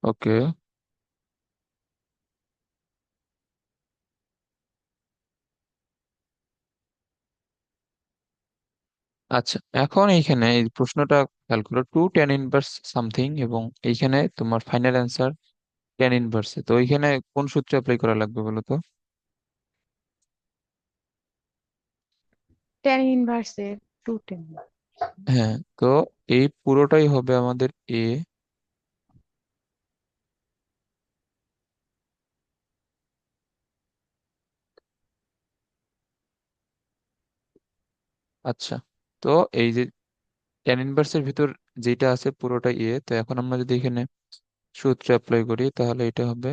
ওকে। আচ্ছা, এখন এইখানে এই প্রশ্নটা খেয়াল করো, 2 tan inverse সামথিং, এবং এইখানে তোমার ফাইনাল অ্যান্সার tan inverse। তো এইখানে কোন সূত্র অ্যাপ্লাই করা লাগবে বলো তো? টেন ইনভার্সে টু টেন। হ্যাঁ, তো এই পুরোটাই হবে আমাদের এ। আচ্ছা, তো এই যে tan inverse এর ভিতর যেটা আছে পুরোটা এ, তো এখন আমরা যদি এখানে সূত্র অ্যাপ্লাই করি তাহলে এটা হবে,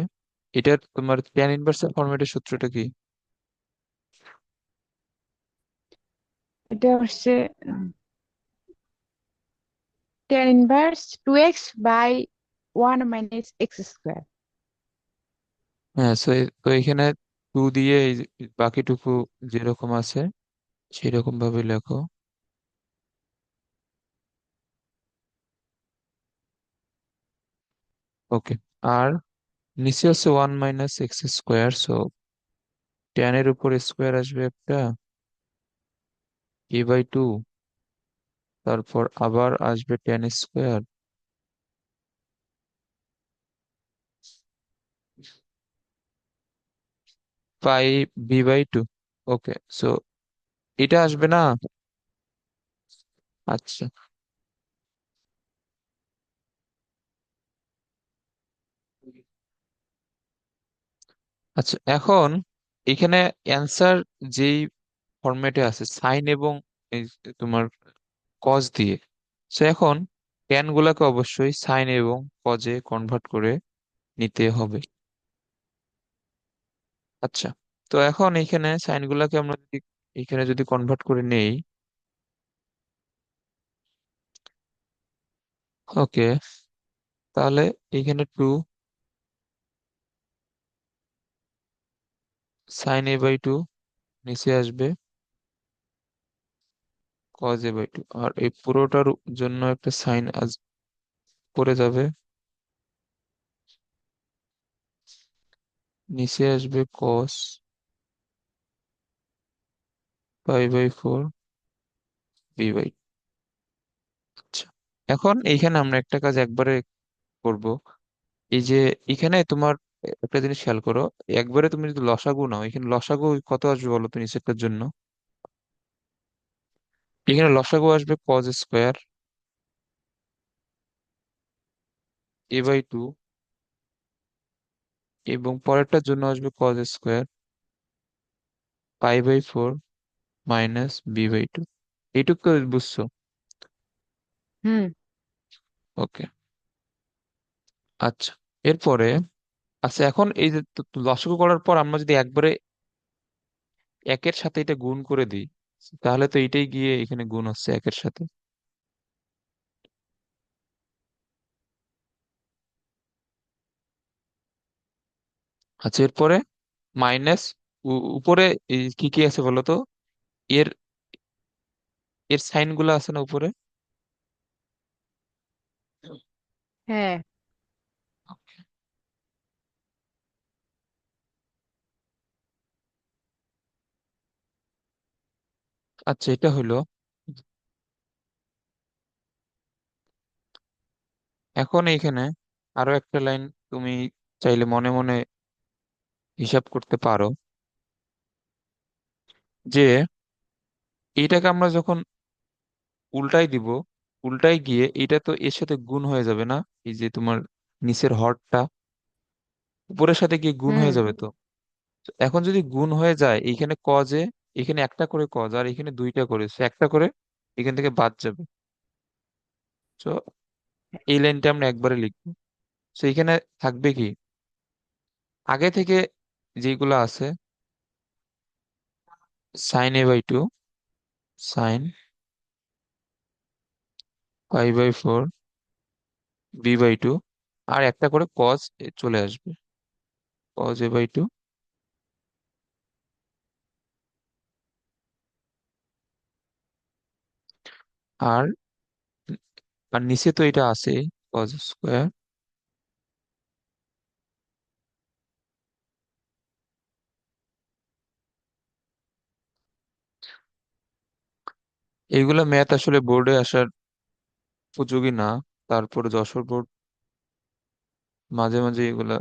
এটার তোমার tan inverse এর ফরম্যাটের সূত্রটা কি? এটা হচ্ছে tan inverse two x by one minus x square. হ্যাঁ, তো এখানে 2 দিয়ে এই যে বাকিটুকু যেরকম আছে সেরকম ভাবে লেখো। ওকে। আর নিচে হচ্ছে 1 - x², সো tan এর উপর স্কোয়ার আসবে একটা, a/2, তারপর আবার আসবে tan² পাই b/2। ওকে, সো এটা আসবে না। আচ্ছা। আচ্ছা, এখন এখানে অ্যান্সার যেই ফরম্যাটে আছে সাইন এবং এই যে তোমার কজ দিয়ে, সো এখন ট্যান গুলাকে অবশ্যই সাইন এবং কজে কনভার্ট করে নিতে হবে। আচ্ছা, তো এখন এখানে সাইন গুলাকে আমরা যদি এখানে যদি কনভার্ট করে নেই, ওকে, তাহলে এখানে 2 sin a/2 নিচে আসবে cos a/2, আর এই পুরোটার জন্য একটা সাইন আজ পড়ে যাবে, নিচে আসবে cos π/4 b/2। আচ্ছা, এখন এইখানে আমরা একটা কাজ একবারে করব। এই যে এখানে তোমার একটা জিনিস খেয়াল করো, একবারে তুমি যদি লসাগু নাও, এখানে লসাগু কত আসবে বলো তো নিচেরটার জন্য? এখানে লসাগু আসবে cos² a/2, এবং পরেরটার জন্য আসবে cos² π/4 b/2। এইটুকু তো বুঝছো? হুম। ওকে। আচ্ছা, এরপরে আচ্ছা, এখন এই যে লসাগু করার পর আমরা যদি একবারে একের সাথে এটা গুণ করে দিই, তাহলে তো এটাই গিয়ে এখানে গুণ হচ্ছে একের সাথে। আচ্ছা, এরপরে মাইনাস, উপরে এই কি কি আছে বলো তো? এর এর সাইন গুলো আছে না উপরে? হ্যাঁ। আচ্ছা, এটা হলো। এখন এইখানে আরো একটা লাইন তুমি চাইলে মনে মনে হিসাব করতে পারো, যে এইটাকে আমরা যখন উল্টাই দিব, উল্টাই গিয়ে এটা তো এর সাথে গুণ হয়ে যাবে না? এই যে তোমার নিচের হরটা উপরের সাথে গিয়ে গুণ হুম। হয়ে যাবে তো। তো এখন যদি গুণ হয়ে যায়, এইখানে কজে, এখানে একটা করে কজ আর এখানে দুইটা করে, সে একটা করে এখান থেকে বাদ যাবে। তো এই লাইনটা আমরা একবারে লিখবো। তো এখানে থাকবে কি, আগে থেকে যেগুলো আছে, sin a/2, sin π/4 b/2, আর একটা করে কজ চলে আসবে, cos a/2। আর আর নিচে তো এটা আছে cos² এইগুলা ম্যাথ আসলে বোর্ডে আসার উপযোগী না। তারপরে যশোর বোর্ড মাঝে মাঝে এগুলা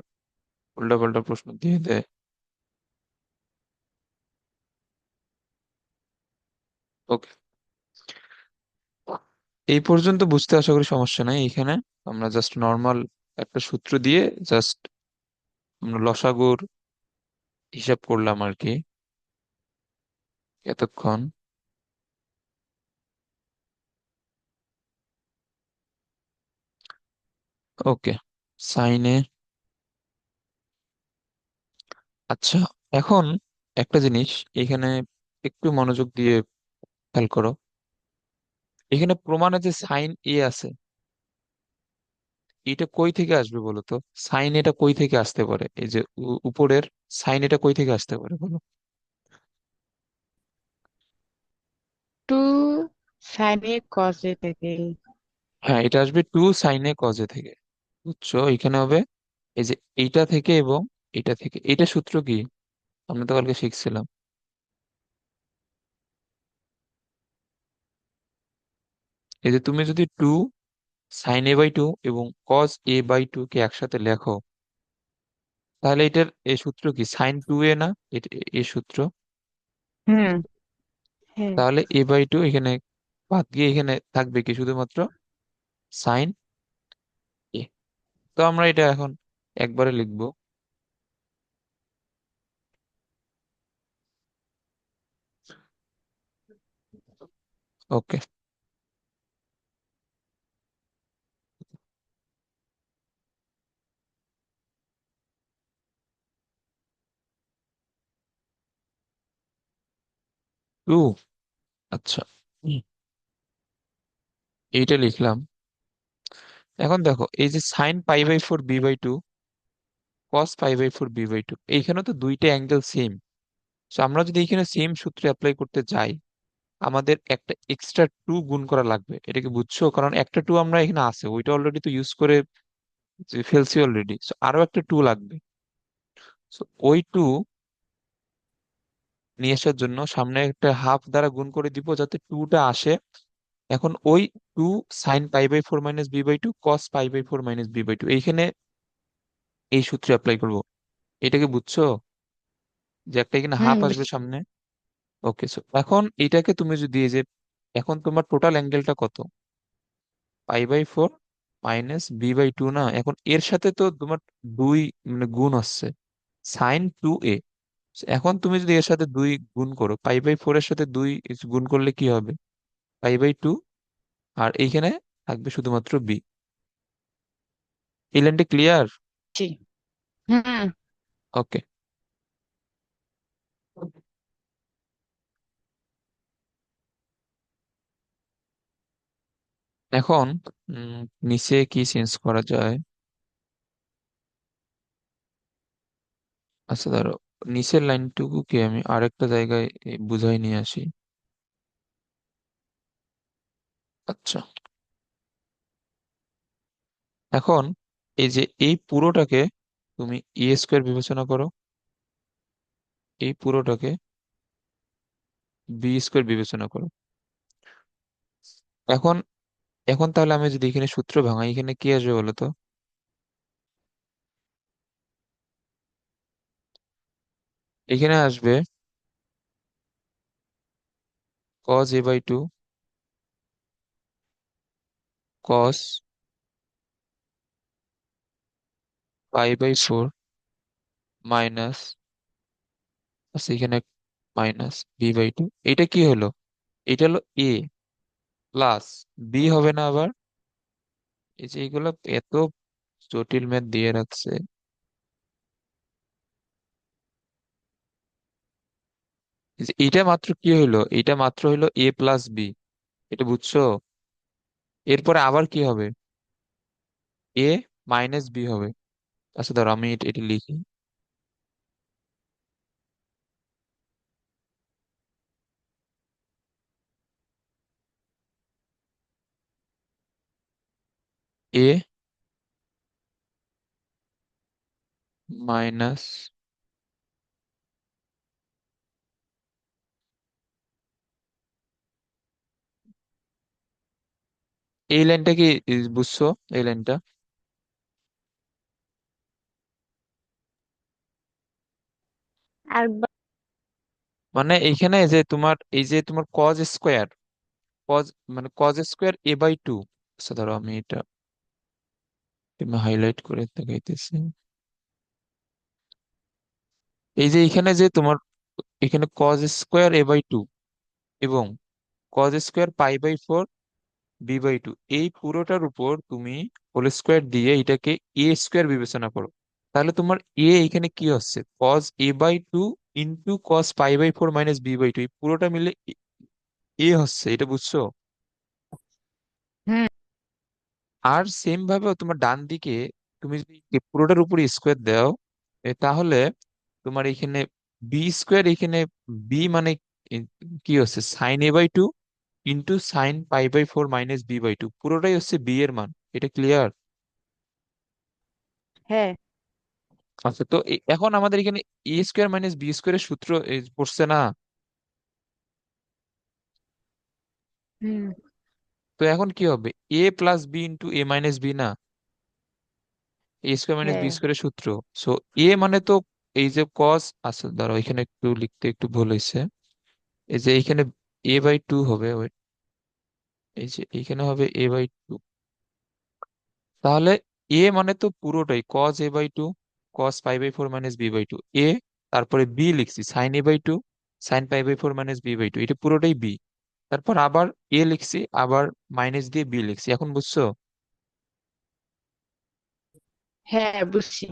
উল্টাপাল্টা প্রশ্ন দিয়ে দেয়। ওকে, এই পর্যন্ত বুঝতে আশা করি সমস্যা নাই। এখানে আমরা জাস্ট নর্মাল একটা সূত্র দিয়ে জাস্ট আমরা লসাগুর হিসাব করলাম আর কি এতক্ষণ। ওকে, সাইনে। আচ্ছা, এখন একটা জিনিস এখানে একটু মনোযোগ দিয়ে খেয়াল করো। এখানে প্রমাণে যে সাইন এ আছে, এটা কই থেকে আসবে বলো তো? সাইন এটা কই থেকে আসতে পারে? এই যে উপরের সাইন এটা কই থেকে আসতে পারে বলো? টু সাইনে কজে থেকে। হ্যাঁ, এটা আসবে টু সাইনে কজে থেকে। বুঝছো? এখানে হবে এই যে এইটা থেকে এবং এটা থেকে। এটা সূত্র কি? আমরা তো কালকে শিখছিলাম। এই যে তুমি যদি two sine A by two এবং কজ এ বাই টু কে একসাথে লেখো, তাহলে এটার এই সূত্র কি? সাইন টু এ না? এটা এই সূত্র। হুম। হ্যাঁ। তাহলে এ বাই টু এখানে বাদ গিয়ে এখানে থাকবে কি? শুধুমাত্র সাইন এ। তো আমরা এটা এখন একবারে লিখবো। Okay, two. আচ্ছা, হুম, এইটা লিখলাম। এখন দেখো এই যে sine pi by four B by two, cos pi by four B by two, এইখানে তো দুইটা অ্যাঙ্গেল সেম। আমরা যদি এখানে সেম সূত্র অ্যাপ্লাই করতে যাই, আমাদের একটা এক্সট্রা টু গুণ করা লাগবে। এটা কি বুঝছো? কারণ একটা টু আমরা এখানে আছে, ওইটা অলরেডি তো ইউজ করে ফেলছি অলরেডি, আরো একটা টু লাগবে। ওই টু নিয়ে আসার জন্য সামনে একটা হাফ দ্বারা গুণ করে দিব যাতে টুটা আসে। এখন ওই two sine pi by four minus B by two cos pi by four minus B by two, এইখানে এই সূত্রে অ্যাপ্লাই করব। এটাকে বুঝছো যে একটা এখানে হুম, হাফ আসবে সামনে? ওকে, এখন এটাকে তুমি যদি এই যে এখন তোমার টোটাল অ্যাঙ্গেলটা কত? Pi by four minus B by two না? এখন এর সাথে তো তোমার দুই মানে গুণ আসছে, সাইন টু এ। এখন তুমি যদি এর সাথে দুই গুণ করো, পাই বাই ফোর এর সাথে দুই গুণ করলে কি হবে? Pi by two. আর এইখানে থাকবে শুধুমাত্র বি। এই লাইনটা ক্লিয়ার? জি। হুম। ওকে, এখন নিচে কি চেঞ্জ করা যায়? আচ্ছা ধরো নিচের লাইনটুকুকে আমি আরেকটা জায়গায় বুঝাই নিয়ে আসি। আচ্ছা, এখন এই যে এই পুরোটাকে তুমি এ স্কোয়ার বিবেচনা করো, এই পুরোটাকে বি স্কোয়ার বিবেচনা করো। এখন এখন তাহলে আমি যদি এখানে সূত্র ভাঙাই, এখানে কি আসবে বলো তো? এখানে আসবে cos A by two cos pi by four minus, আচ্ছা এখানে মাইনাস বি বাই টু। এটা কি হলো? এটা হলো এ প্লাস বি হবে না আবার? এই যে এইগুলো এত জটিল ম্যাথ দিয়ে রাখছে। এই যে এটা মাত্র কি হইলো? এটা মাত্র হইলো এ প্লাস বি। এটা বুঝছো? এরপরে আবার কি হবে? এ মাইনাস বি হবে। আচ্ছা ধরো আমি এটা এটা লিখি। এ মাইনাস এই লাইনটা কি বুঝছো? এই লাইনটা আর মানে এইখানে যে তোমার এই যে তোমার কজ স্কোয়ার, কজ মানে কজ স্কোয়ার a/2। আচ্ছা ধরো আমি এটা হাইলাইট করে দেখাইতেছি। এই যে এখানে যে তোমার এখানে কজ স্কোয়ার a/2 এবং কজ স্কোয়ার π/4 b/2, এই পুরোটার উপর তুমি হোল স্কোয়ার দিয়ে এটাকে এ স্কোয়ার বিবেচনা করো। তাহলে তোমার এ এখানে কি হচ্ছে, cause a/2 into cos π/4 minus b/2, এই পুরোটা মিলে এ হচ্ছে, এটা বুঝছো? হুম। আর সেম ভাবে তোমার ডান দিকে তুমি যদি এই পুরোটার উপর স্কোয়ার দাও, তাহলে তোমার এখানে বি স্কোয়ার, এখানে বি মানে এ, কি হচ্ছে sign a/2 into sign π/4 minus b/2, পুরোটাই হচ্ছে বি এর মান। এটা ক্লিয়ার? হ্যাঁ। আচ্ছা, তো এখন আমাদের এখানে এ স্কোয়ার মাইনাস বি স্কোয়ারের সূত্র পড়ছে না? হুম। তো এখন কি হবে, এ প্লাস বি ইন্টু এ মাইনাস বি না, এ স্কোয়ার মাইনাস বি হ্যাঁ। স্কোয়ারের সূত্র। সো এ মানে তো এই যে কস, আচ্ছা ধরো এখানে একটু লিখতে একটু ভুল হয়েছে। এই যে এইখানে a/2 হবে, এই যে এইখানে হবে a/2। তাহলে এ মানে তো পুরোটাই cause a/2, cause π/4 minus b/2 এ, তারপরে বি লিখছি sign a/2, sign π/4 minus b/2, এটা পুরোটাই বি। তারপর আবার এ লিখছি, আবার মাইনাস দিয়ে বি লিখছি। এখন বুঝছো? হ্যাঁ, বুঝছি।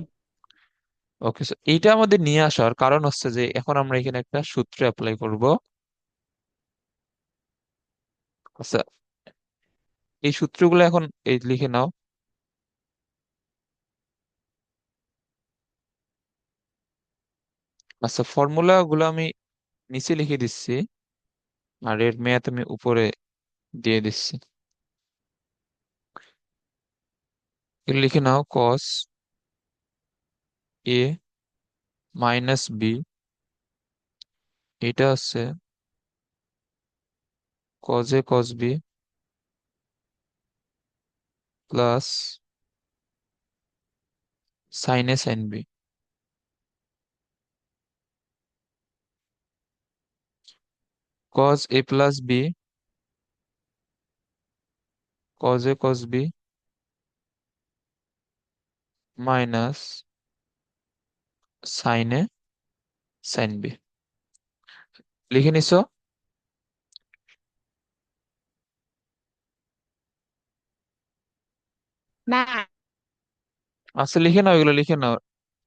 ওকে, সো এইটা আমাদের নিয়ে আসার কারণ হচ্ছে যে এখন আমরা এখানে একটা সূত্র অ্যাপ্লাই করব। আচ্ছা, এই সূত্রগুলো এখন এই লিখে নাও। আচ্ছা, ফর্মুলা গুলো আমি নিচে লিখে দিচ্ছি, আর এর মেয়াদ আমি উপরে দিয়ে দিচ্ছি। এগুলো লিখে নাও, কস এ মাইনাস বি, এটা হচ্ছে cos A cos B plus sine A sine B. Cos A plus B, cos A cos B minus sine A sine B. লিখে নিছো? না। আচ্ছা লিখে নাও, এগুলো লিখে নাও,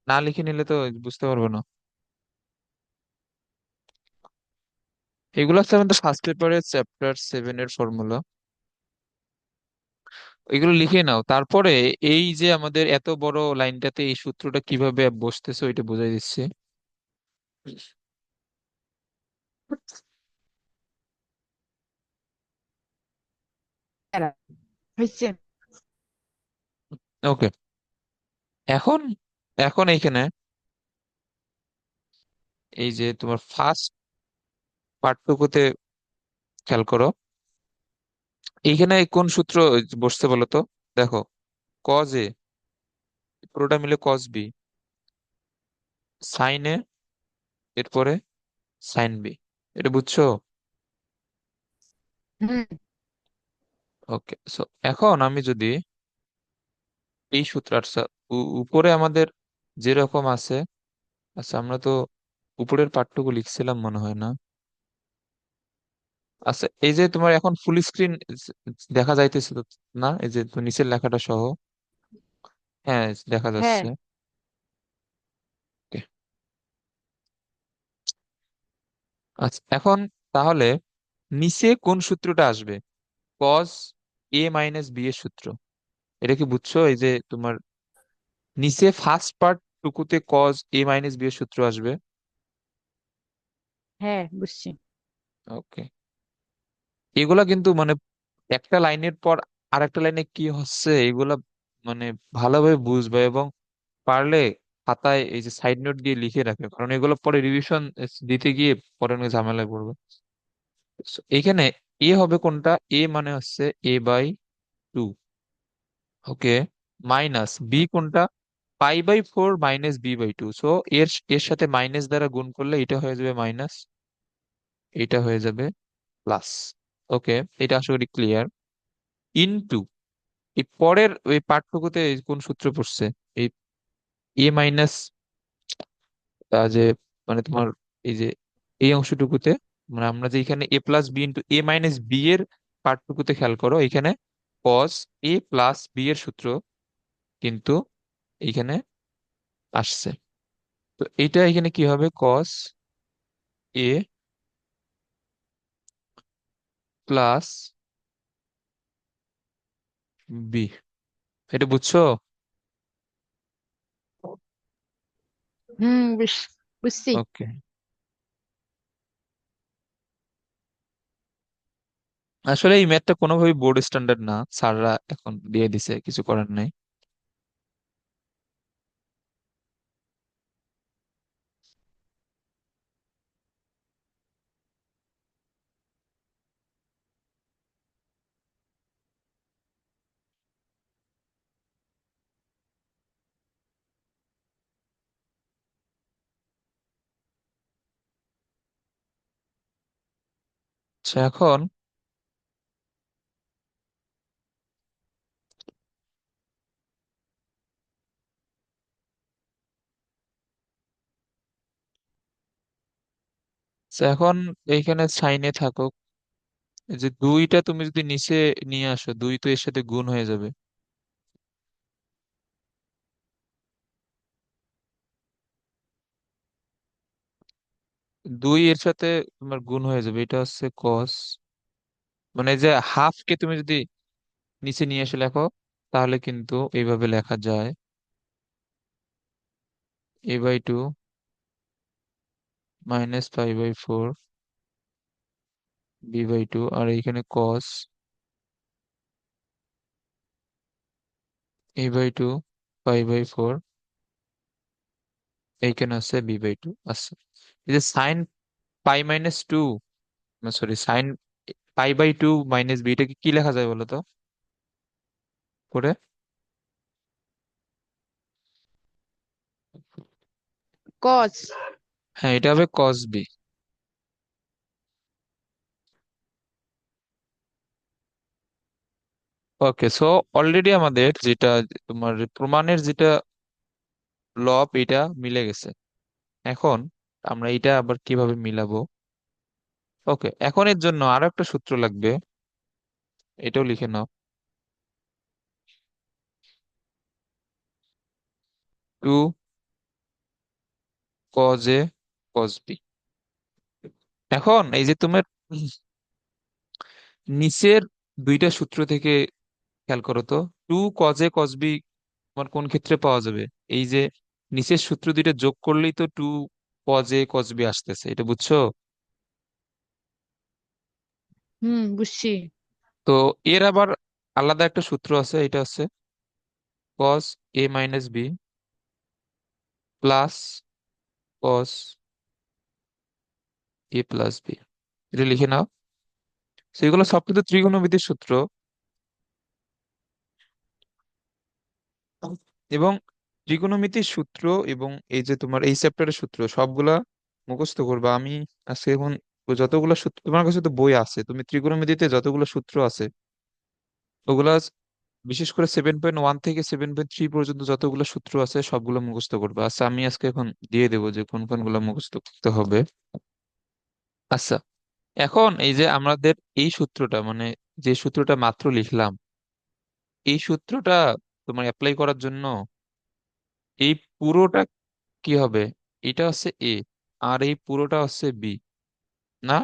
না লিখে নিলে তো বুঝতে পারবো না। এগুলো হচ্ছে আমাদের ফার্স্ট পেপারের চ্যাপ্টার 7 এর ফর্মুলা। এগুলো লিখে নাও, তারপরে এই যে আমাদের এত বড় লাইনটাতে এই সূত্রটা কিভাবে বসতেছে ওইটা বোঝাই দিচ্ছি। হয়েছে। ওকে, এখন এখন এইখানে এই যে তোমার ফার্স্ট পার্টটুকুতে খেয়াল করো, এইখানে কোন সূত্র বসছে বলো তো? দেখো, কজ এ পুরোটা মিলে কজ বি, সাইন এ, এরপরে সাইন বি, এটা বুঝছো? হুম। ওকে, সো এখন আমি যদি এই সূত্র, আচ্ছা উপরে আমাদের যেরকম আছে, আচ্ছা আমরা তো উপরের পাঠটুকু লিখছিলাম মনে হয় না। আচ্ছা, এই যে তোমার এখন ফুল স্ক্রিন দেখা যাইতেছে তো না, এই যে তো নিচের লেখাটা সহ? হ্যাঁ, দেখা হ্যাঁ। যাচ্ছে। Okay, আচ্ছা এখন তাহলে নিচে কোন সূত্রটা আসবে? কজ এ মাইনাস বি এর সূত্র। এটা কি বুঝছো? এই যে তোমার নিচে ফার্স্ট পার্ট টুকুতে কজ এ মাইনাস বি এর সূত্র আসবে। হ্যাঁ, বুঝছি। ওকে, এগুলা কিন্তু মানে একটা লাইনের পর আরেকটা লাইনে কি হচ্ছে এগুলা মানে ভালোভাবে বুঝবে, এবং পারলে খাতায় এই যে সাইড নোট দিয়ে লিখে রাখে, কারণ এগুলো পরে রিভিশন দিতে গিয়ে পরে অনেক ঝামেলায় পড়বে। So, এখানে এ হবে কোনটা? এ মানে হচ্ছে a/2, টু। ওকে, মাইনাস বি কোনটা? π/4 মাইনাস b/2। সো এর এর সাথে মাইনাস দ্বারা গুণ করলে এটা হয়ে যাবে মাইনাস, এটা হয়ে যাবে প্লাস। ওকে, এটা আশা করি ক্লিয়ার। ইনটু, এই পরের ওই পাঠটুকুতে কোন সূত্র পড়ছে? এই এ মাইনাস, যে মানে তোমার এই যে এই অংশটুকুতে, মানে আমরা যে এখানে এ প্লাস বি ইন্টু এ মাইনাস বি এর পার্টটুকুতে খেয়াল করো, এখানে কস এ প্লাস বি এর সূত্র কিন্তু এইখানে আসছে। তো এটা এখানে কি হবে? কস এ প্লাস বি। এটা বুঝছো? হুম, বুঝছি। ওকে, আসলে এই ম্যাথটা কোনোভাবেই বোর্ড স্ট্যান্ডার্ড না, স্যাররা এখন দিয়ে দিছে, কিছু করার নাই। আচ্ছা, এখন এখন এইখানে সাইনে থাকো। এই যে দুইটা তুমি যদি নিচে নিয়ে আসো, দুই তো এর সাথে গুণ হয়ে যাবে। দুই এর সাথে তোমার গুণ হয়ে যাবে, এটা হচ্ছে কস, মানে এই যে হাফ কে তুমি যদি নিচে নিয়ে এসে লেখো, তাহলে কিন্তু এইভাবে লেখা যায়, a/2 মাইনাস π/4 b/2, আর এইখানে কস a/2 π/4, এইখানে আছে b/2 আছে। এই যে sine π-2, sorry sine π/2 minus B, এটাকে কি লেখা যায় বলো তো করে? কজ। হ্যাঁ, এটা হবে কস বি। ওকে, সো অলরেডি আমাদের যেটা তোমার প্রমাণের যেটা লব, এটা মিলে গেছে। এখন আমরা এটা আবার কিভাবে মিলাবো? ওকে, এখন এর জন্য আরো একটা সূত্র লাগবে, এটাও লিখে নাও। Two cos A cos B. এখন এই যে তোমার নিচের দুইটা সূত্র থেকে খেয়াল করো তো, two cos A cos B তোমার কোন ক্ষেত্রে পাওয়া যাবে? এই যে নিচের সূত্র দুইটা যোগ করলেই তো two cos A cos B আসতেছে, এটা বুঝছো? হুম, বুঝছি। তো এর আবার আলাদা একটা সূত্র আছে, এটা হচ্ছে কস এ মাইনাস বি প্লাস কস এ প্লাস বি। এটা লিখে নাও। সেগুলো সব কিন্তু ত্রিকোণমিতির সূত্র, এবং ত্রিকোণমিতির সূত্র এবং এই যে তোমার এই চ্যাপ্টারের সূত্র সবগুলা মুখস্থ করবা। আমি আজকে এখন যতগুলো সূত্র তোমার কাছে তো বই আছে, তুমি ত্রিকোণমিতিতে যতগুলো সূত্র আছে ওগুলা, বিশেষ করে 7.1 থেকে 7.3 পর্যন্ত যতগুলো সূত্র আছে সবগুলো মুখস্থ করবা। আচ্ছা, আমি আজকে এখন দিয়ে দেবো যে কোন কোন গুলা মুখস্থ করতে হবে। আচ্ছা, এখন এই যে আমাদের এই সূত্রটা, মানে যে সূত্রটা মাত্র লিখলাম, এই সূত্রটা তোমার অ্যাপ্লাই করার জন্য এই পুরোটা কি হবে? এটা হচ্ছে এ, আর এই পুরোটা হচ্ছে বি, না?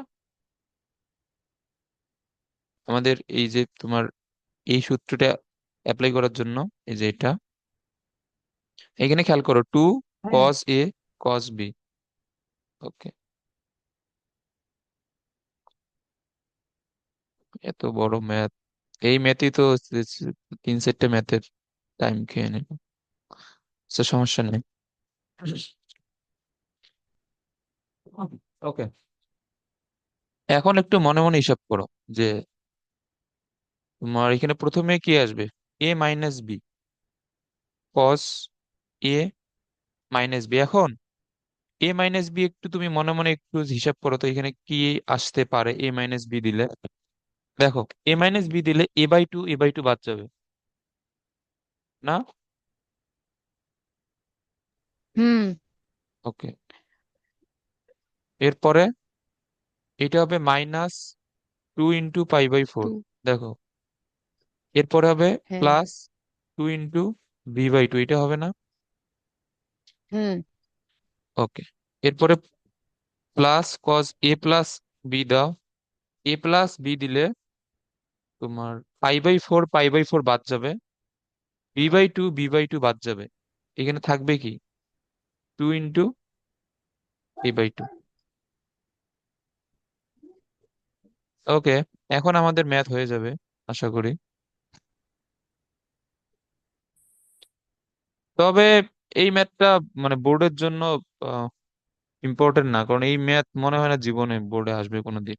আমাদের এই যে তোমার এই সূত্রটা অ্যাপ্লাই করার জন্য এই যে এটা, এখানে খেয়াল করো, টু হ্যাঁ। কস এ কস বি। ওকে, এত বড় ম্যাথ, এই ম্যাথই তো 3-4টে ম্যাথের টাইম খেয়ে নেব। আচ্ছা, সমস্যা নেই। ওকে, এখন একটু মনে মনে হিসাব করো যে তোমার এখানে প্রথমে কি আসবে? এ মাইনাস বি, কস এ মাইনাস বি। এখন এ মাইনাস বি একটু তুমি মনে মনে একটু হিসাব করো তো, এখানে কি আসতে পারে এ মাইনাস বি দিলে? দেখো, এ মাইনাস বি দিলে এ বাই টু বাদ যাবে না? হুম। ওকে, এরপরে এটা হবে -2 × π/4। টু। দেখো, এরপরে হবে হ্যাঁ। +2 × b/2, এটা হবে না? হুম। ওকে, এরপরে plus cos A plus B দাও। এ প্লাস বি দিলে তোমার π/4 বাদ যাবে, বি বাই টু বাদ যাবে, এখানে থাকবে কি? 2 × a/2। ওকে, এখন আমাদের ম্যাথ হয়ে যাবে আশা করি। তবে এই ম্যাথটা মানে বোর্ডের জন্য ইম্পর্টেন্ট না, কারণ এই ম্যাথ মনে হয় না জীবনে বোর্ডে আসবে কোনোদিন।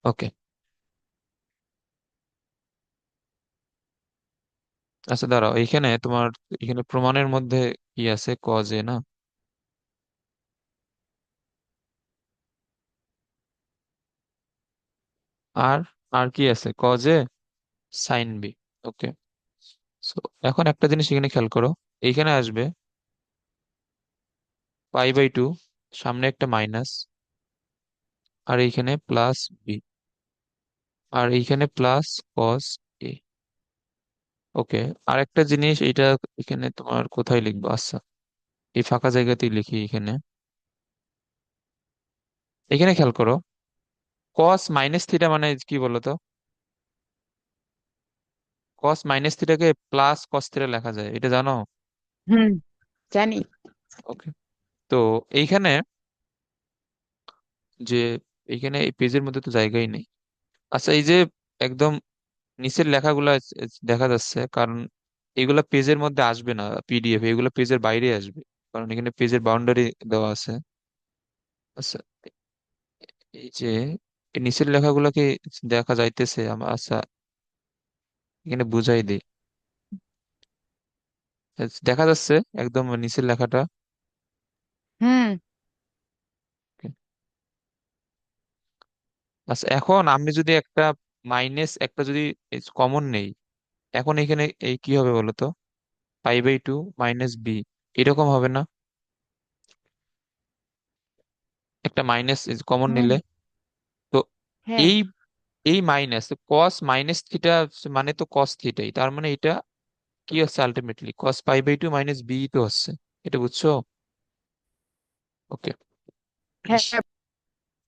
ওকে, আচ্ছা দাঁড়াও, এইখানে তোমার এখানে প্রমাণের মধ্যে কি আছে? কজে না? আর আর কি আছে? কজে সাইন বি। ওকে, সো এখন একটা জিনিস এখানে খেয়াল করো, এইখানে আসবে π/2, সামনে একটা মাইনাস, আর এইখানে প্লাস বি, আর এইখানে প্লাস কস এ। ওকে, আর একটা জিনিস, এটা এখানে তোমার কোথায় লিখবো? আচ্ছা, এই ফাঁকা জায়গাতেই লিখি এখানে। এখানে খেয়াল করো, কস মাইনাস থিটা মানে কি বলতো? কস মাইনাস থিটাকে প্লাস কস থিটা লেখা যায়, এটা জানো? হুম, জানি। ওকে, তো এইখানে যে এইখানে এই পেজের মধ্যে তো জায়গাই নেই। আচ্ছা, এই যে একদম নিচের লেখাগুলা দেখা যাচ্ছে, কারণ এগুলা পেজের মধ্যে আসবে না, পিডিএফ এগুলো পেজের বাইরে আসবে, কারণ এখানে পেজের বাউন্ডারি দেওয়া আছে। আচ্ছা, এই যে এই নিচের লেখাগুলো কি দেখা যাইতেছে আমার? আচ্ছা, এখানে বুঝাই দিই। দেখা যাচ্ছে একদম নিচের লেখাটা? হুম। আচ্ছা, এখন আমি যদি একটা মাইনাস একটা যদি কমন নেই, এখন এখানে এই কি হবে বলো তো? π/2 মাইনাস বি, এরকম হবে না? একটা মাইনাস কমন হুম। নিলে তো হ্যাঁ। এই এই মাইনাস কস মাইনাস থিটা মানে তো কস থিটাই, তার মানে এটা কি হচ্ছে? আলটিমেটলি কস π/2 মাইনাস বি তো হচ্ছে, এটা বুঝছো? ওকে, হ্যাঁ।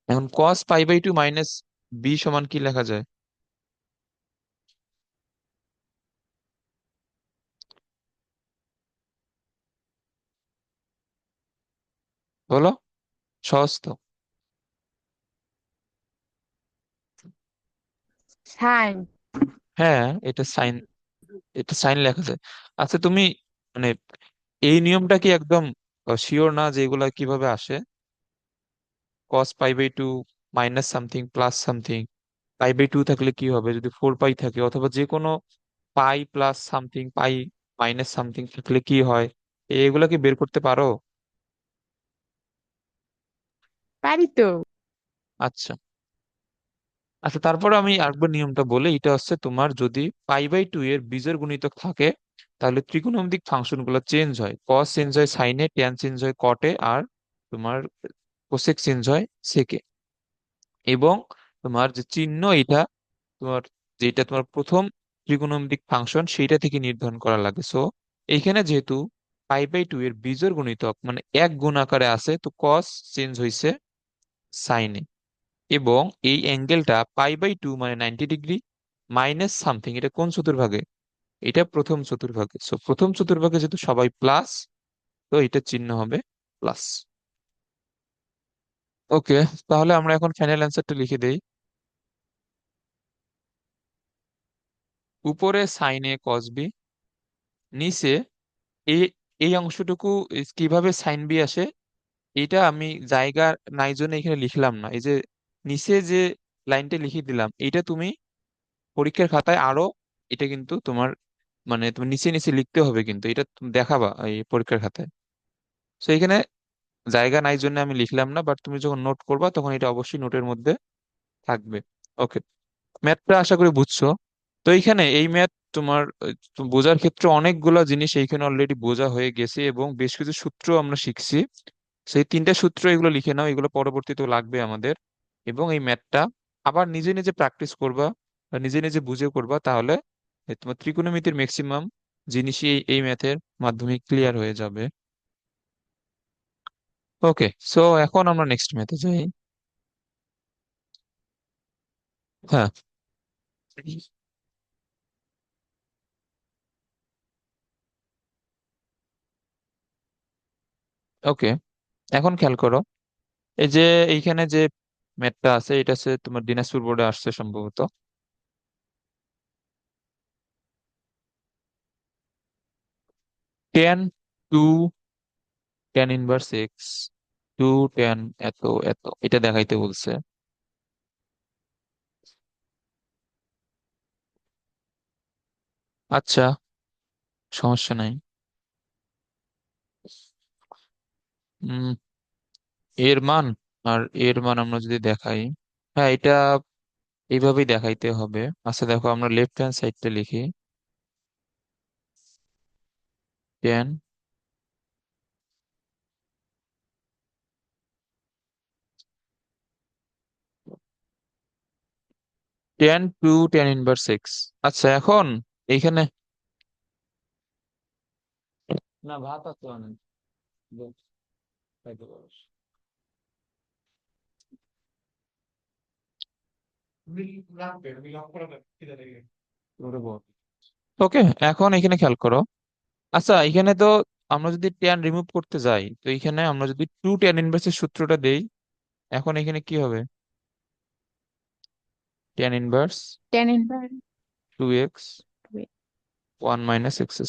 এখন cos π/2 মাইনাস বি সমান কি লেখা যায়? বলো, সহজ তো। সাইন। হ্যাঁ, এটা সাইন, এটা সাইন লেখা যায়। আচ্ছা, তুমি মানে এই নিয়মটা কি একদম শিওর না যে এগুলা কিভাবে আসে? cos π/2 minus something plus something, π/2 থাকলে কি হবে যদি 4 পাই থাকে, অথবা যে কোনো পাই প্লাস সামথিং, পাই মাইনাস সামথিং থাকলে কি হয়? এগুলা কি বের করতে পারো? পারি তো। আচ্ছা, আচ্ছা, তারপর আমি আরেকবার নিয়মটা বলে, এটা হচ্ছে তোমার যদি π/2 এর বিজোড় গুণিতক থাকে, তাহলে ত্রিকোণমিতিক ফাংশন গুলো চেঞ্জ হয়, কস চেঞ্জ হয় সাইনে, ট্যান চেঞ্জ হয় কটে, আর তোমার কোসেক চেঞ্জ হয় সেকে। এবং তোমার যে চিহ্ন এটা তোমার, যেটা তোমার প্রথম ত্রিকোণমিতিক ফাংশন সেইটা থেকে নির্ধারণ করা লাগে। সো এইখানে যেহেতু π/2 এর বিজোড় গুণিতক মানে এক গুণ আকারে আছে, তো কস চেঞ্জ হয়েছে সাইনে, এবং এই অ্যাঙ্গেলটা π/2 মানে 90 ডিগ্রি মাইনাস সামথিং, এটা কোন চতুর্ভাগে? এটা প্রথম চতুর্ভাগে। সো প্রথম চতুর্ভাগে যেহেতু সবাই প্লাস, তো এটা চিহ্ন হবে প্লাস। ওকে, তাহলে আমরা এখন ফাইনাল অ্যান্সারটা লিখে দেই। উপরে সাইন এ কস বি, নিচে এই এই অংশটুকু কিভাবে সাইন বি আসে, এটা আমি জায়গা নাই জন্য এখানে লিখলাম না। এই যে নিচে যে লাইনটা লিখে দিলাম, এটা তুমি পরীক্ষার খাতায় আরো এটা কিন্তু তোমার মানে তুমি নিচে নিচে লিখতে হবে, কিন্তু এটা তুমি দেখাবা এই পরীক্ষার খাতায়। তো এখানে জায়গা নাই জন্য আমি লিখলাম না, বাট তুমি যখন নোট করবা তখন এটা অবশ্যই নোটের মধ্যে থাকবে। ওকে, ম্যাথটা আশা করি বুঝছো। তো এইখানে এই ম্যাথ তোমার বোঝার ক্ষেত্রে অনেকগুলা জিনিস এইখানে অলরেডি বোঝা হয়ে গেছে এবং বেশ কিছু সূত্র আমরা শিখছি। সেই তিনটা সূত্র এগুলো লিখে নাও, এগুলো পরবর্তীতে লাগবে আমাদের। এবং এই ম্যাথটা আবার নিজে নিজে প্র্যাকটিস করবা বা নিজে নিজে বুঝে করবা, তাহলে তোমার ত্রিকোণমিতির ম্যাক্সিমাম জিনিসই এই ম্যাথের মাধ্যমে ক্লিয়ার হয়ে যাবে। ওকে, সো এখন আমরা নেক্সট ম্যাথে যাই। হ্যাঁ, ওকে, এখন খেয়াল করো। এই যে এইখানে যে ম্যাথটা আছে, এটা হচ্ছে তোমার দিনাজপুর বোর্ডে আসছে সম্ভবত। 10 2 tan−1 x 2 tan এত এত এটা দেখাইতে বলছে। আচ্ছা, সমস্যা নাই। উম এর মান আর এর মান আমরা যদি দেখাই, হ্যাঁ এটা এইভাবেই দেখাইতে হবে। আচ্ছা দেখো, আমরা লেফট হ্যান্ড সাইডটা লিখি। 10 10 2 tan−1 x। আচ্ছা এখন এইখানে না ভাত আছে অনেক, বল, খাইতে পারো। ওকে, এখন এখানে খেয়াল করো। আচ্ছা এখানে তো আমরা যদি ট্যান রিমুভ করতে যাই, তো এখানে আমরা যদি 2 tan−1 এর সূত্রটা দেই, এখন এখানে কি হবে? tan−1 tan inverse 2x two 1 - x²।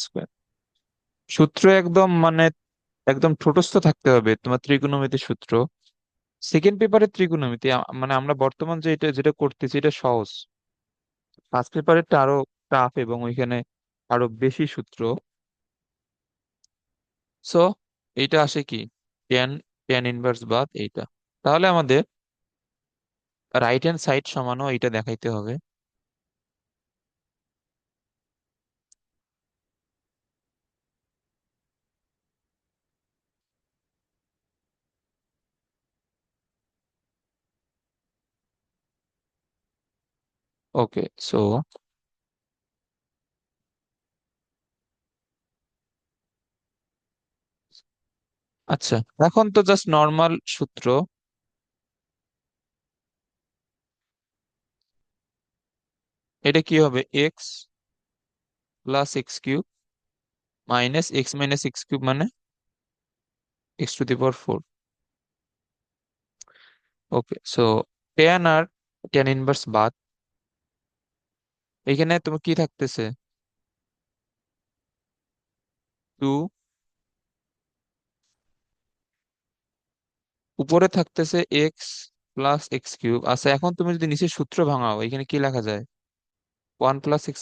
সূত্র একদম মানে একদম ঠোঁটস্থ থাকতে হবে তোমার ত্রিকোণমিতির সূত্র। সেকেন্ড পেপারের ত্রিকোণমিতি মানে আমরা বর্তমান যে এটা যেটা করতেছি এটা সহজ। ফার্স্ট পেপারেরটা আরো টাফ এবং ওইখানে আরো বেশি সূত্র। সো এইটা আসে কি, ট্যান ট্যান ইনভার্স বাদ এইটা। তাহলে আমাদের রাইট হ্যান্ড সাইড সমানও এটা দেখাইতে হবে। ওকে, সো আচ্ছা, এখন তো জাস্ট নর্মাল সূত্র। এটা কি হবে? x+x³ -x−x³ মানে x⁴। ওকে, সো ট্যান আর ট্যান ইনভার্স বাদ, এখানে তোমার কি থাকতেছে? 2, উপরে থাকতেছে x+x³। আচ্ছা এখন তুমি যদি নিচে সূত্র ভাঙাও, এখানে কি লেখা যায়? 1 + x²,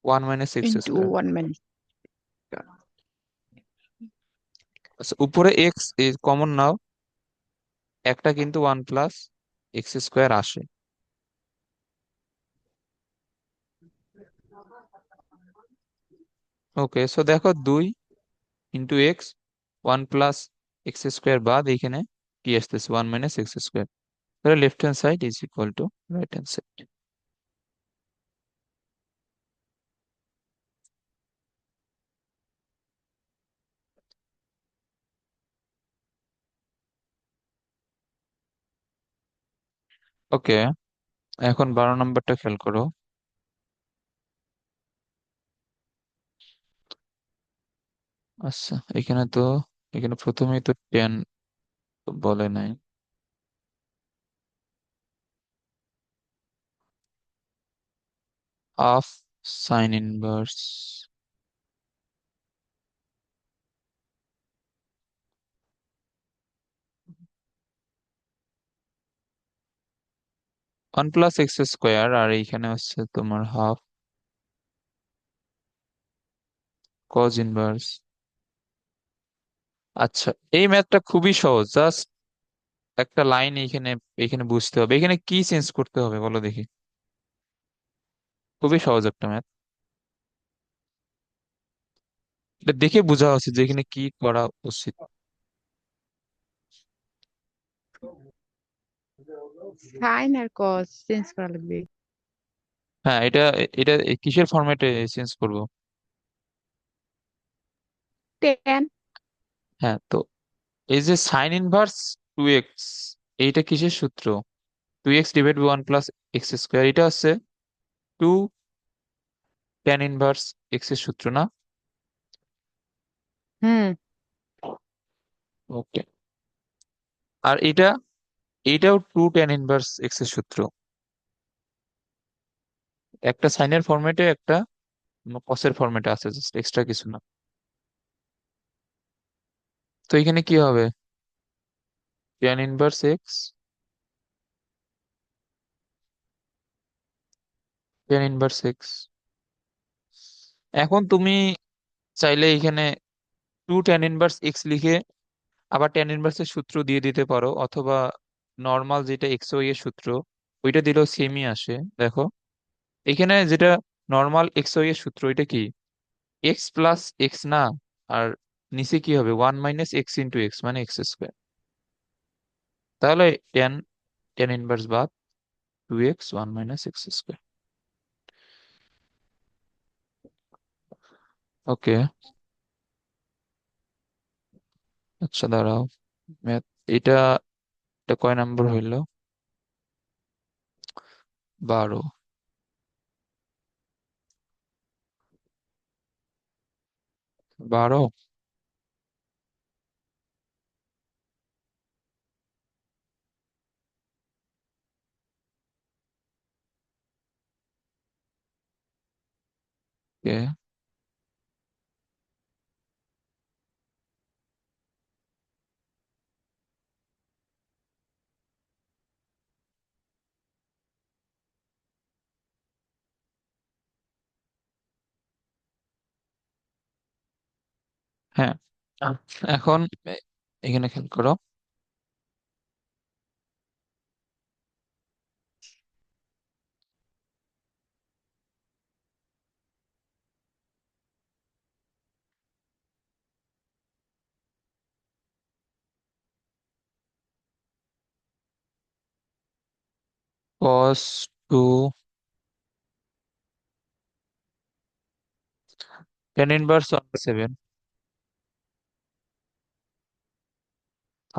1 - into x²। 1 minute. আচ্ছা উপরে এক্স কমন নাও, একটা কিন্তু 1 + x² আসে। ওকে, সো দেখো 2 × x 1 + x² বাদ এখানে কি আসতেছে? 1 - x²। তাহলে left hand side is equal to right hand side. Okay, এখন 12 নম্বরটা খেয়াল করো। আচ্ছা এখানে প্রথমেই তো 10 বলে নাই। Half sine inverse one plus x square, আর এইখানে হচ্ছে তোমার হাফ কজ ইনভার্স। আচ্ছা, এই ম্যাথটা খুবই সহজ, জাস্ট একটা লাইন এখানে এখানে বুঝতে হবে, এখানে কি চেঞ্জ করতে হবে বলো দেখি। খুবই সহজ একটা ম্যাথ, এটা দেখে বোঝা উচিত যে এখানে কি করা উচিত। সাইন আর কস চেঞ্জ করা লাগবে। হ্যাঁ, এটা এটা কিসের ফরম্যাটে চেঞ্জ করব? টেন। হ্যাঁ, তো এই যে সাইন ইনভার্স টু এক্স, এইটা কিসের সূত্র? Two x divide by one plus x square, এটা হচ্ছে টু ট্যান ইনভার্স এক্স এর সূত্র না? হুম। ওকে। আর এইটাও টু ট্যান ইনভার্স এক্স এর সূত্র। একটা সাইনের ফরম্যাটে, একটা কসের ফরম্যাটে আছে, জাস্ট এক্সট্রা কিছু না। তো এখানে কি হবে? Tan inverse x, tan inverse x. এখন তুমি চাইলে এখানে টু ট্যান ইনভার্স এক্স লিখে আবার ট্যান ইনভার্সের সূত্র দিয়ে দিতে পারো, অথবা নর্মাল যেটা এক্স ওয়াই এর সূত্র ওইটা দিলেও সেমই আসে। দেখো এখানে যেটা নর্মাল এক্স ওয়াই এর সূত্র, এটা কি এক্স প্লাস এক্স না? আর নিচে কি হবে? One minus X into X মানে এক্স স্কোয়ার। তাহলে ট্যান ট্যান ইনভার্স বাদ, two X one minus x square. Okay. আচ্ছা দাঁড়াও, ম্যাথ, এটা এটা কয় নাম্বার হইলো? 12। 12। ওকে। হ্যাঁ, এখন এখানে খেয়াল করো, cos টু tan ইনভার্স 1/7।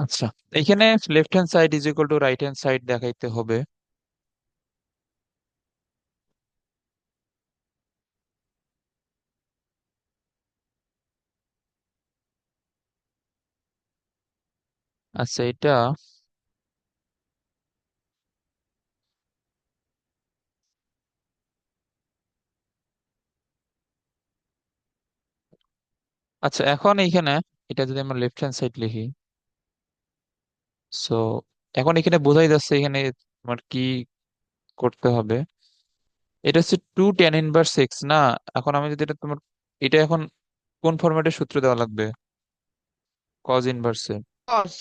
আচ্ছা, এখানে left hand side is equal to right hand side দেখাইতে হবে। আচ্ছা, এটা আচ্ছা, এখন এইখানে এটা যদি আমরা লেফট হ্যান্ড সাইড লিখি, সো এখন এখানে বোঝাই যাচ্ছে এখানে তোমার কি করতে হবে। এটা হচ্ছে টু ট্যান ইনভার্স এক্স না? এখন আমি যদি এটা তোমার, এটা এখন কোন ফরম্যাটের সূত্র দেওয়া লাগবে? কজ ইনভার্সে। কস।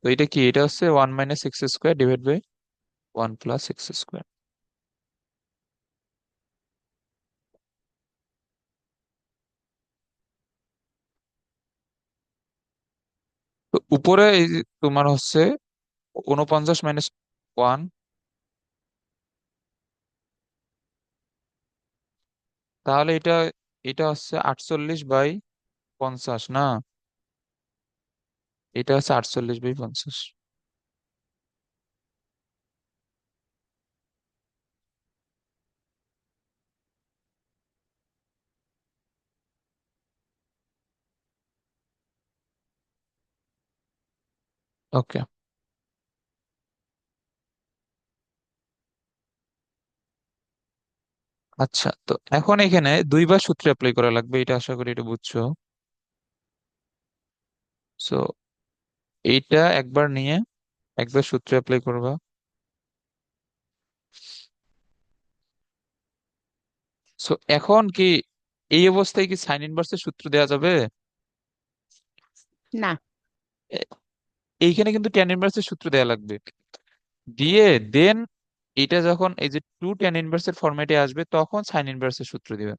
তো এটা কি? এটা হচ্ছে one minus x square divide by one plus x square. তো উপরে এই যে তোমার হচ্ছে 49 - 1, তাহলে এটা এটা হচ্ছে 48/50 না? এটা হচ্ছে 48/50। ওকে। আচ্ছা, তো এখন এখানে দুইবার সূত্র অ্যাপ্লাই করা লাগবে, এটা আশা করি এটা বুঝছো। সো এইটা একবার নিয়ে একবার সূত্র অ্যাপ্লাই করবা, সো এখন কি এই অবস্থায় কি সাইন ইনভার্সের সূত্র দেওয়া যাবে? না। এ- এইখানে কিন্তু ট্যান ইনভার্সের সূত্র দেওয়া লাগবে, দিয়ে দেন এটা যখন এই যে টু ট্যান ইনভার্সের ফরম্যাটে আসবে তখন সাইন ইনভার্সের সূত্র দিবে।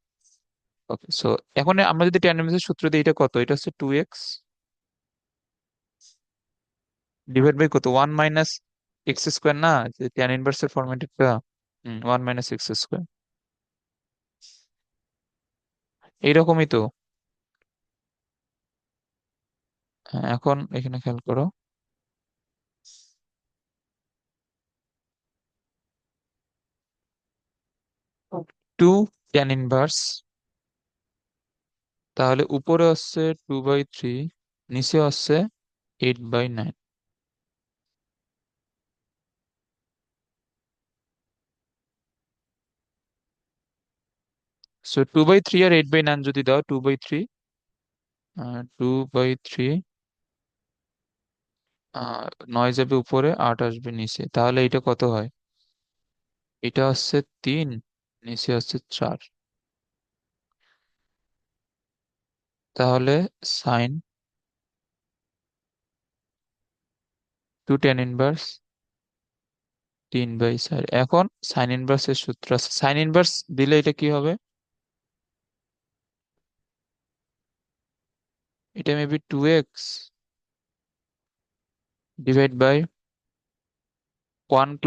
ওকে, সো এখন আমরা যদি ট্যান ইনভার্সের সূত্র দিই, এটা কত? এটা হচ্ছে 2x ডিভাইড বাই কত, 1 - x² না, যে ট্যান ইনভার্সের ফরম্যাটটা। 1 - x², এইরকমই তো। হ্যাঁ, এখন এখানে খেয়াল করো, 2 ট্যান ইনভার্স, তাহলে উপরে হচ্ছে 2/3, নিচে হচ্ছে 8/9। সো 2/3 আর 8/9 যদি দাও, 2/3, 2/3, 9 যাবে উপরে, 8 আসবে নিচে, তাহলে এটা কত হয়? এটা হচ্ছে 3, নিচে হচ্ছে 4। তাহলে সাইন 2 ট্যান ইনভার্স 3/4। এখন সাইন ইনভার্সের সূত্র আছে, সাইন ইনভার্স দিলে এটা কি হবে? এটা maybe 2x divide by 1 +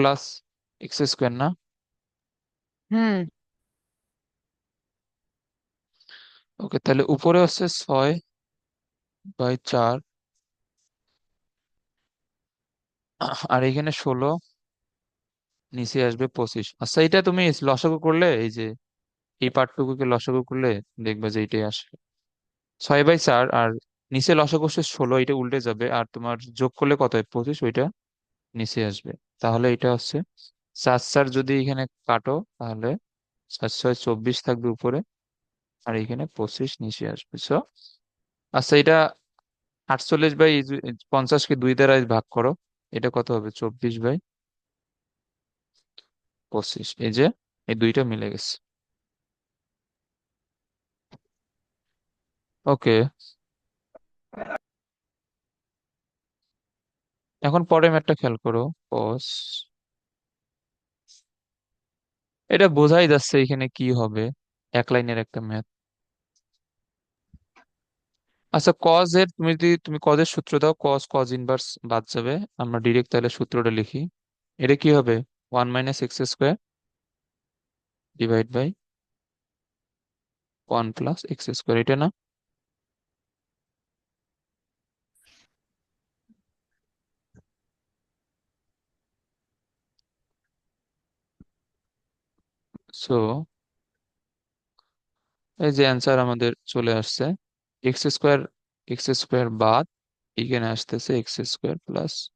x², না? হুম। ওকে, তাহলে উপরে হচ্ছে 6/4, আর এখানে 16, নিচে আসবে 25। আচ্ছা, এটা তুমি লসাগু করলে, এই যে এই পার্টটুকুকে লসাগু করলে দেখবে যে এটাই আসে 6/4, আর নিচে লসাগু হচ্ছে 16, এটা উল্টে যাবে, আর তোমার যোগ করলে কত হয়? 25, ওইটা নিচে আসবে। তাহলে এটা হচ্ছে 4 4, যদি এখানে কাটো তাহলে 4 6 24 থাকবে উপরে, আর এখানে 25 নিচে আসবে। আচ্ছা, এটা 48/50 কে 2 দ্বারা ভাগ করো, এটা কত হবে? 24/25। এই যে এই দুইটা মিলে গেছে। ওকে, এখন পরের ম্যাথটা খেয়াল করো। কস, এটা বোঝাই যাচ্ছে এখানে কি হবে, এক লাইনের একটা ম্যাথ। আচ্ছা, কজ এর তুমি কজের সূত্র দাও, কজ ইনভার্স বাদ যাবে, আমরা ডিরেক্ট তাহলে সূত্রটা লিখি। এটা কি হবে? 1 - x² ডিভাইড বাই 1 + x², এটা না? সো এই যে অ্যান্সার আমাদের চলে আসছে, এক্স স্কোয়ার, বাদ এখানে আসতেছে x² +